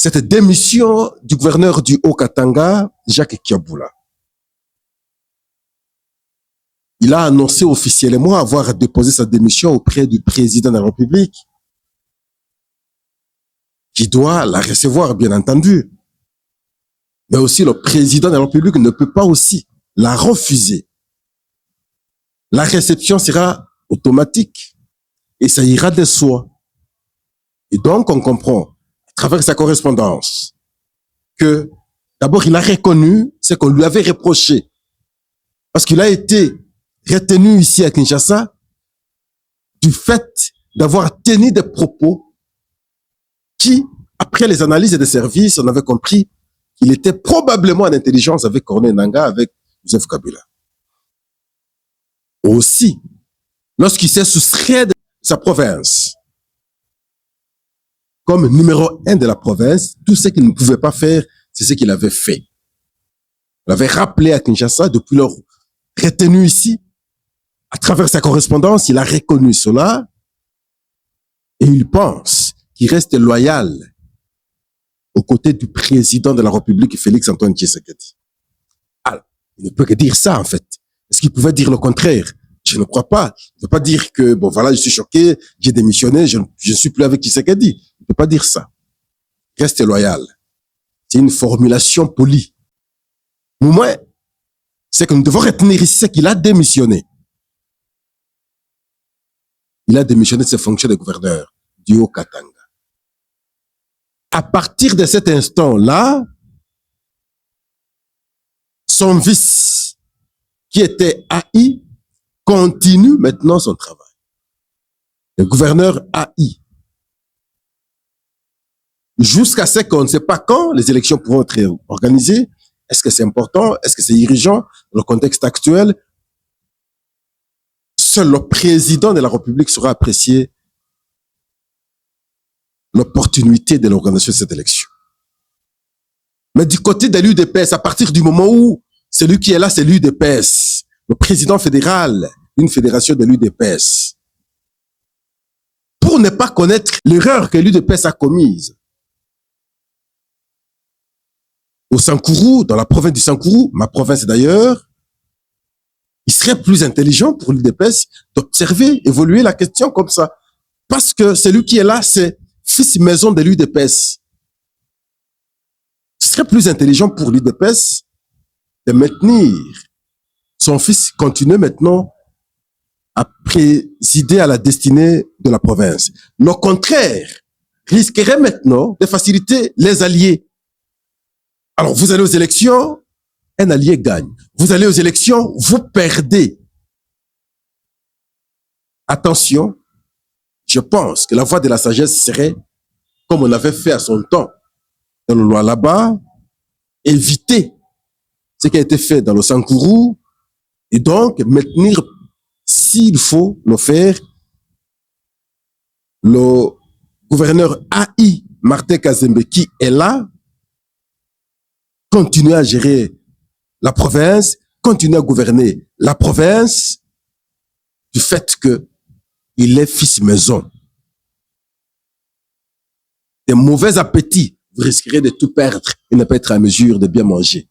cette démission du gouverneur du Haut-Katanga, Jacques Kiaboula. Il a annoncé officiellement avoir déposé sa démission auprès du président de la République, qui doit la recevoir, bien entendu. Mais aussi, le président de la République ne peut pas aussi la refuser. La réception sera automatique et ça ira de soi. Et donc, on comprend, à travers sa correspondance, que d'abord, il a reconnu ce qu'on lui avait reproché. Parce qu'il a été retenu ici à Kinshasa du fait d'avoir tenu des propos qui, après les analyses des services, on avait compris qu'il était probablement en intelligence avec Corneille Nangaa, avec Joseph Kabila. Aussi, lorsqu'il s'est soustrait de sa province, comme numéro 1 de la province, tout ce qu'il ne pouvait pas faire, c'est ce qu'il avait fait. Il avait rappelé à Kinshasa, depuis leur retenue ici, à travers sa correspondance, il a reconnu cela et il pense qu'il reste loyal aux côtés du président de la République, Félix-Antoine Tshisekedi. Alors, il ne peut que dire ça, en fait. Est-ce qu'il pouvait dire le contraire? Je ne crois pas. Il ne peut pas dire que, bon, voilà, je suis choqué, j'ai démissionné, je ne suis plus avec Tshisekedi. Il ne peut pas dire ça. Reste loyal. C'est une formulation polie. Mais au moins, c'est que nous devons retenir ici, c'est qu'il a démissionné. Il a démissionné de ses fonctions de gouverneur du Haut-Katanga. À partir de cet instant-là, son vice, qui était AI, continue maintenant son travail. Le gouverneur AI. Jusqu'à ce qu'on ne sait pas quand les élections pourront être organisées. Est-ce que c'est important? Est-ce que c'est urgent? Dans le contexte actuel, seul le président de la République saura apprécier l'opportunité de l'organisation de cette élection. Mais du côté de l'UDPS, à partir du moment où celui qui est là, c'est l'UDPS, le président fédéral d'une fédération de l'UDPS, pour ne pas connaître l'erreur que l'UDPS a commise, au Sankourou, dans la province du Sankourou, ma province d'ailleurs, il serait plus intelligent pour l'UDPS d'observer, évoluer la question comme ça. Parce que celui qui est là, c'est fils maison de l'UDPS. Ce serait plus intelligent pour l'UDPS de maintenir son fils, continuer maintenant à présider à la destinée de la province. Le contraire risquerait maintenant de faciliter les alliés. Alors, vous allez aux élections, un allié gagne. Vous allez aux élections, vous perdez. Attention, je pense que la voie de la sagesse serait, comme on avait fait à son temps dans le loi là-bas, éviter ce qui a été fait dans le Sankourou et donc maintenir, s'il faut le faire, le gouverneur AI, Martin Kazembe, qui est là, continuer à gérer la province, continuer à gouverner la province du fait qu'il est fils maison. Des mauvais appétits, vous risquerez de tout perdre et ne pas être à mesure de bien manger.